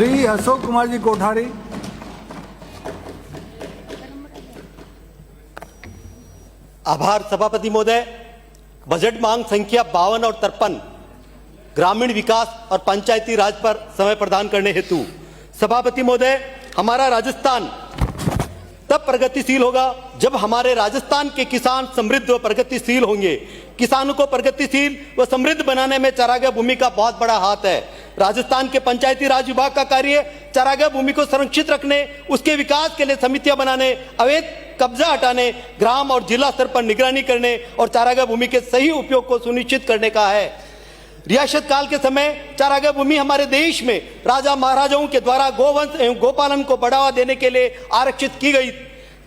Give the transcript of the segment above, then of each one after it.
श्री अशोक कुमार जी कोठारी। आभार सभापति महोदय। बजट मांग संख्या 52 और 53 ग्रामीण विकास और पंचायती राज पर समय प्रदान करने हेतु सभापति महोदय, हमारा राजस्थान तब प्रगतिशील होगा जब हमारे राजस्थान के किसान समृद्ध व प्रगतिशील होंगे। किसानों को प्रगतिशील व समृद्ध बनाने में चारागाह भूमि का बहुत बड़ा हाथ है। राजस्थान के पंचायती राज विभाग का कार्य चारागाह भूमि को संरक्षित रखने, उसके विकास के लिए समितियां बनाने, अवैध कब्जा हटाने, ग्राम और जिला स्तर पर निगरानी करने और चारागाह भूमि के सही उपयोग को सुनिश्चित करने का है। रियासत काल के समय चारागाह भूमि हमारे देश में राजा महाराजाओं के द्वारा गोवंश एवं गोपालन को बढ़ावा देने के लिए आरक्षित की गई,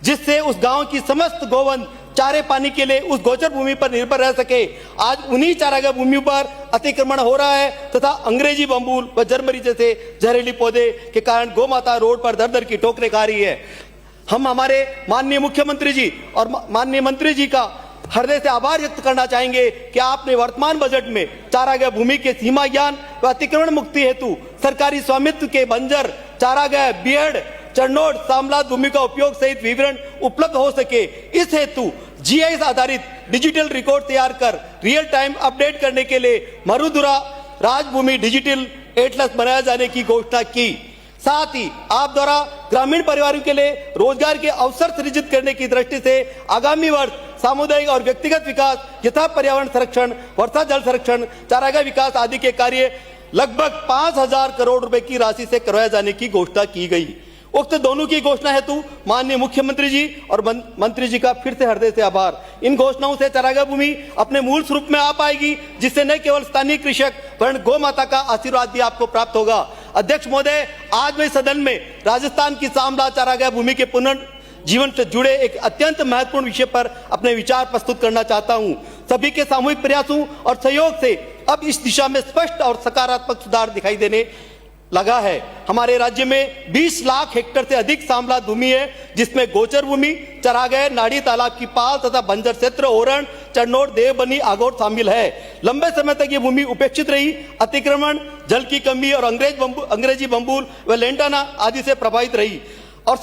जिससे उस गांव की समस्त गोवंश चारे पानी के लिए उस गोचर भूमि पर निर्भर रह सके। आज उन्हीं चारागाह भूमि पर अतिक्रमण हो रहा है तथा अंग्रेजी बम्बूल व जरमरी जैसे जहरीली पौधे के कारण गौ माता रोड पर दर दर की ठोकरें खा रही है। हम हमारे माननीय मुख्यमंत्री जी और माननीय मंत्री जी का हृदय से आभार व्यक्त करना चाहेंगे कि आपने वर्तमान बजट में चारागाह भूमि के सीमा ज्ञान व अतिक्रमण मुक्ति हेतु सरकारी स्वामित्व के बंजर चारागाह, बीहड़, चरनोट, सामलात भूमि का उपयोग सहित विवरण उपलब्ध हो सके, इस हेतु जीआईएस आधारित डिजिटल रिकॉर्ड तैयार कर रियल टाइम अपडेट करने के लिए मरुधुरा राजभूमि डिजिटल एटलस बनाया जाने की घोषणा की। साथ ही आप द्वारा ग्रामीण परिवारों के लिए रोजगार के अवसर सृजित करने की दृष्टि से आगामी वर्ष सामुदायिक और व्यक्तिगत विकास यथा पर्यावरण संरक्षण, वर्षा जल संरक्षण, चारागाह विकास आदि के कार्य लगभग 5,000 करोड़ रुपए की राशि से करवाए जाने की घोषणा की गई। उक्त दोनों की घोषणा हेतु माननीय मुख्यमंत्री जी और मंत्री जी का फिर से हृदय से आभार। इन घोषणाओं से चारागाह भूमि अपने मूल स्वरूप में आ पाएगी, जिससे न केवल स्थानीय कृषक वरन गौ माता का आशीर्वाद भी आपको प्राप्त होगा। अध्यक्ष महोदय, आज मैं सदन में राजस्थान की सामला चारागाह भूमि के पुनर्जीवन से जुड़े एक अत्यंत महत्वपूर्ण विषय पर अपने विचार प्रस्तुत करना चाहता हूं। सभी के सामूहिक प्रयासों और सहयोग से अब इस दिशा में स्पष्ट और सकारात्मक सुधार दिखाई देने लगा है। हमारे राज्य में 20 लाख हेक्टेयर से अधिक सामला भूमि है, जिसमें गोचर भूमि, चरागाह, नाड़ी तालाब की पाल तथा बंजर क्षेत्र, ओरण, चरनोट, देवबनी, आगोट शामिल है। लंबे समय तक ये भूमि उपेक्षित रही, अतिक्रमण, जल की कमी और अंग्रेजी बम्बूल व लेंटाना आदि से प्रभावित रही और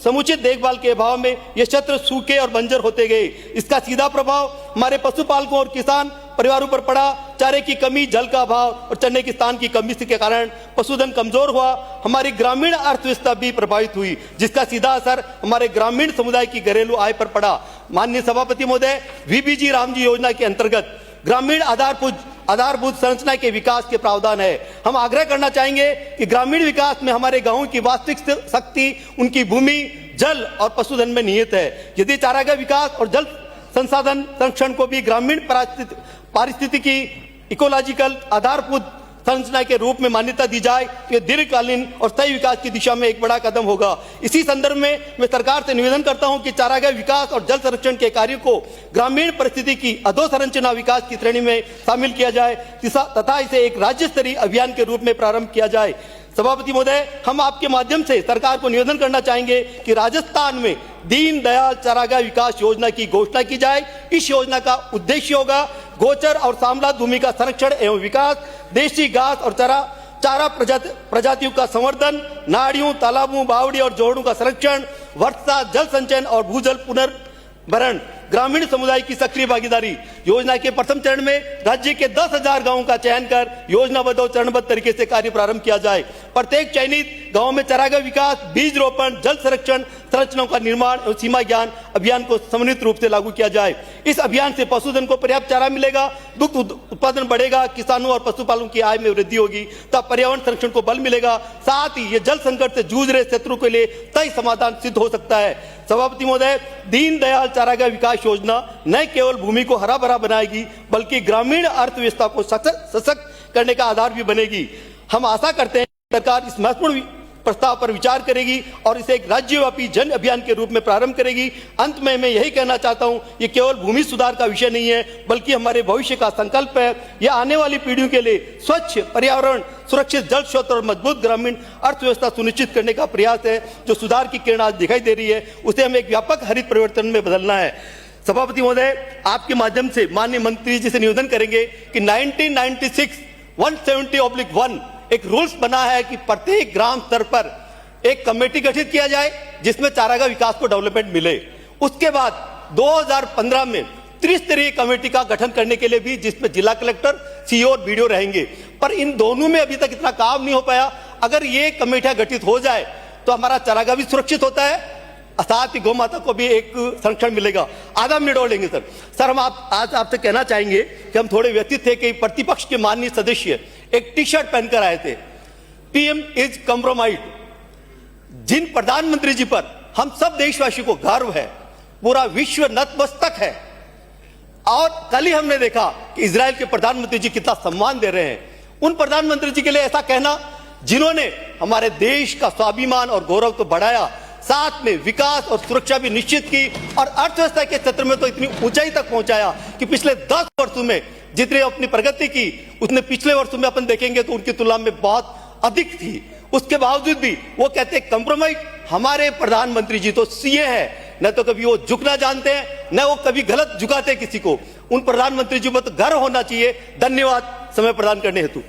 समुचित देखभाल के अभाव में ये क्षेत्र सूखे और बंजर होते गए। इसका सीधा प्रभाव हमारे पशुपालकों और किसान परिवारों पर पड़ा। चारे की कमी, जल का अभाव और चरने की स्थान की कमी के कारण पशुधन कमजोर हुआ। हमारी ग्रामीण अर्थव्यवस्था भी प्रभावित हुई, जिसका सीधा असर हमारे ग्रामीण समुदाय की घरेलू आय पर पड़ा। माननीय सभापति महोदय, वीबीजी रामजी योजना के अंतर्गत ग्रामीण आधारभूत संरचना के विकास के प्रावधान है। हम आग्रह करना चाहेंगे कि ग्रामीण विकास में हमारे गांवों की वास्तविक शक्ति उनकी भूमि, जल और पशुधन में निहित है। यदि चारागाह विकास और जल संसाधन संरक्षण को भी ग्रामीण पारिस्थितिकी इकोलॉजिकल आधारभूत संरचना के रूप में मान्यता दी जाए तो यह दीर्घकालीन और स्थायी विकास की दिशा में एक बड़ा कदम होगा। इसी संदर्भ में मैं सरकार से निवेदन करता हूं कि चारागाह विकास और जल संरक्षण के कार्यों को ग्रामीण परिस्थिति की अधोसंरचना विकास की श्रेणी में शामिल किया जाए तथा इसे एक राज्य स्तरीय अभियान के रूप में प्रारंभ किया जाए। सभापति महोदय, हम आपके माध्यम से सरकार को निवेदन करना चाहेंगे कि राजस्थान में दीनदयाल चारागाह विकास योजना की घोषणा की जाए। इस योजना का उद्देश्य होगा गोचर और सामलात भूमि का संरक्षण एवं विकास, देशी घास और चारा प्रजातियों का संवर्धन, नाड़ियों, तालाबों, बावड़ी और जोड़ों का संरक्षण, वर्षा जल संचयन और भूजल पुनर्भरण, ग्रामीण समुदाय की सक्रिय भागीदारी। योजना के प्रथम चरण में राज्य के 10,000 गांवों का चयन कर योजनाबद्ध और चरणबद्ध तरीके से कार्य प्रारंभ किया जाए। प्रत्येक चयनित गांव में चारागाह विकास, बीज रोपण, जल संरक्षण संरचनाओं का निर्माण और सीमा ज्ञान अभियान को समन्वित रूप से लागू किया जाए। इस अभियान से पशुधन को पर्याप्त चारा मिलेगा, दुग्ध उत्पादन बढ़ेगा, किसानों और पशुपालकों की आय में वृद्धि होगी तथा पर्यावरण संरक्षण को बल मिलेगा। साथ ही ये जल संकट से जूझ रहे क्षेत्रों के लिए तय समाधान सिद्ध हो सकता है। सभापति महोदय, दीनदयाल चारागाह विकास योजना न केवल भूमि को हरा भरा बनाएगी बल्कि ग्रामीण अर्थव्यवस्था को सशक्त करने का आधार भी बनेगी। हम आशा करते हैं कि सरकार इस महत्वपूर्ण प्रस्ताव पर विचार करेगी और इसे एक राज्यव्यापी जन अभियान के रूप में प्रारंभ करेगी। अंत में मैं यही कहना चाहता हूं, ये केवल भूमि सुधार का विषय नहीं है बल्कि हमारे भविष्य का संकल्प है। यह आने वाली पीढ़ियों के लिए स्वच्छ पर्यावरण, सुरक्षित जल स्रोत और मजबूत ग्रामीण अर्थव्यवस्था सुनिश्चित करने का प्रयास है। जो सुधार की किरण आज दिखाई दे रही है उसे हमें एक व्यापक हरित परिवर्तन में बदलना है। सभापति महोदय, आपके माध्यम से माननीय मंत्री जी से निवेदन करेंगे कि 1996 170/1 एक रूल्स बना है कि प्रत्येक ग्राम स्तर पर एक कमेटी गठित किया जाए जिसमें चारागाह विकास को डेवलपमेंट मिले। उसके बाद 2015 में त्रिस्तरीय कमेटी का गठन करने के लिए भी, जिसमें जिला कलेक्टर, सीओ और बीडीओ रहेंगे, पर इन दोनों में अभी तक इतना काम नहीं हो पाया। अगर ये कमेटियां गठित हो जाए तो हमारा चारागाह भी सुरक्षित होता है, साथ ही गौ माता को भी एक संरक्षण मिलेगा। आधा मिनट और लेंगे सर। हम आज आपसे कहना चाहेंगे कि हम थोड़े व्यथित थे कि प्रतिपक्ष के माननीय सदस्य एक टी शर्ट पहनकर आए थे, पीएम इज कॉम्प्रोमाइज्ड। जिन प्रधानमंत्री जी पर हम सब देशवासी को गर्व है, पूरा विश्व नतमस्तक है, और कल ही हमने देखा कि इजराइल के प्रधानमंत्री जी कितना सम्मान दे रहे हैं। उन प्रधानमंत्री जी के लिए ऐसा कहना जिन्होंने हमारे देश का स्वाभिमान और गौरव तो बढ़ाया, साथ में विकास और सुरक्षा भी निश्चित की, और अर्थव्यवस्था के क्षेत्र में तो इतनी ऊंचाई तक पहुंचाया कि पिछले 10 वर्षों में जितनी अपनी प्रगति की उतने पिछले वर्षों में अपन देखेंगे तो उनकी तुलना में बहुत अधिक थी। उसके बावजूद भी वो कहते हैं कंप्रोमाइज। हमारे प्रधानमंत्री जी तो सीए है, न तो कभी वो झुकना जानते हैं, न वो कभी गलत झुकाते किसी को। उन प्रधानमंत्री जी पर तो गर्व होना चाहिए। धन्यवाद समय प्रदान करने हेतु।